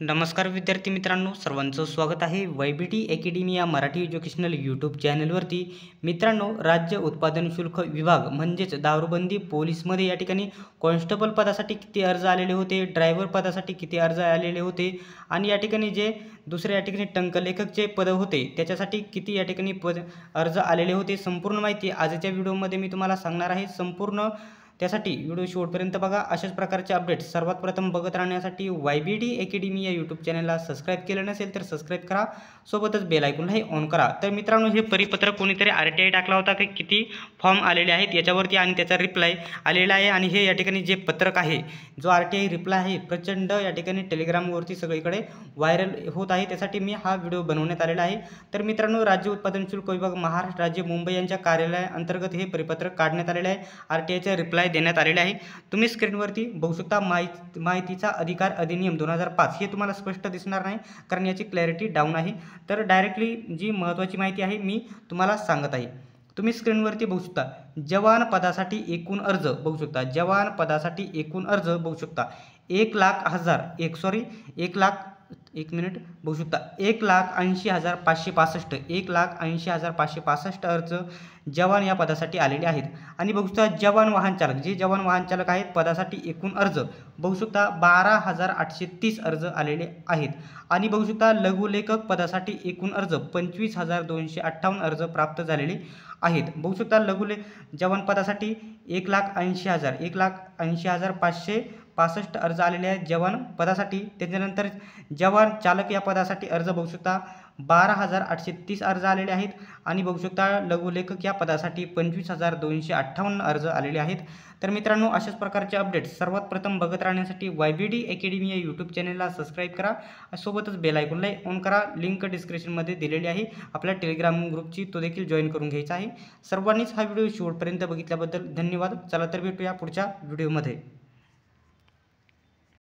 नमस्कार विद्यार्थी मित्रांनो, सर्वांचं स्वागत आहे YBT अकॅडमी या मराठी एज्युकेशनल यूट्यूब चॅनलवरती। मित्रांनो, राज्य उत्पादन शुल्क विभाग म्हणजेच दारूबंदी पोलीसमध्ये या ठिकाणी कॉन्स्टेबल पदासाठी किती अर्ज आलेले होते, ड्रायव्हर पदासाठी किती अर्ज आलेले होते आणि या ठिकाणी जे दुसरे या ठिकाणी टंकलेखकचे पद होते त्याच्यासाठी किती या ठिकाणी अर्ज आलेले होते, संपूर्ण माहिती आजच्या व्हिडिओमध्ये मी तुम्हाला सांगणार आहे। संपूर्ण त्यासाठी व्हिडिओ शेवटपर्यंत बघा। अशाच प्रकारचे अपडेट्स सर्वात प्रथम बघत राहण्यासाठी YBT अकॅडमी या यूट्यूब चॅनलला सबस्क्राइब केलं नसेल तर सबस्क्राइब करा, सोबतच बेल आयकॉनलाही ऑन करा। तर मित्रांनो, हे परिपत्रक कोणीतरी RTI टाकला होता की किती फॉर्म आलेले आहेत याच्यावरती आणि त्याचा रिप्लाय आलेला आहे। आणि हे या ठिकाणी जे पत्रक आहे, जो RTI रिप्लाय आहे, प्रचंड या ठिकाणी टेलिग्रामवरती सगळीकडे व्हायरल होत आहे, त्यासाठी मी हा व्हिडिओ बनवण्यात आलेला आहे। तर मित्रांनो, राज्य उत्पादन शुल्क विभाग महाराष्ट्र राज्य मुंबई यांच्या कार्यालयाअंतर्गत हे परिपत्रक काढण्यात आलेले आहे। RTIचा रिप्लाय देण्यात आलेले आहे। तुम्ही स्क्रीनवरती बघू शकता। माहितीचा अधिकार अधिनियम 2005 हे तुम्हाला स्पष्ट दिसणार नाही कारण याची क्लॅरिटी डाऊन आहे। तर डायरेक्टली जी महत्त्वाची माहिती आहे मी तुम्हाला सांगत आहे। तुम्ही स्क्रीनवरती बघू शकता, जवान पदासाठी एकूण अर्ज बघू शकता। जवान पदासाठी एकूण अर्ज बघू शकता 1,80,565 1,80,565 अर्ज जवान या पदासाठी आलेले आहेत। आणि बघू शकता जवान वाहन चालक, जे जवान वाहन चालक आहेत पदासाठी एकूण अर्ज बघू शकता 12,830 अर्ज आलेले आहेत। आणि बघू शकता लघुलेखक पदासाठी एकूण अर्ज 25,258 अर्ज प्राप्त झालेले आहेत। बघू शकता जवान पदासाठी 1,80,565 अर्ज आलेले आहेत जवान पदासाठी। त्याच्यानंतर जवान चालक या पदासाठी अर्ज बघू शकता 12,830 अर्ज आलेले आहेत। आणि बघू शकता लघुलेखक या पदासाठी 25,258 अर्ज आलेले आहेत। तर मित्रांनो, अशाच प्रकारचे अपडेट्स सर्वात प्रथम बघत राहण्यासाठी YBT अकॅडमी या यूट्यूब चॅनलला सबस्क्राइब करा, सोबतच बेल आयकॉनला ऑन करा। लिंक डिस्क्रिप्शनमध्ये दिलेली आहे आपल्या टेलिग्राम ग्रुपची, तो देखील जॉईन करून घ्यायचा आहे। सर्वांनीच हा व्हिडिओ शेवटपर्यंत बघितल्याबद्दल धन्यवाद। चला तर भेटूया पुढच्या व्हिडिओमध्ये।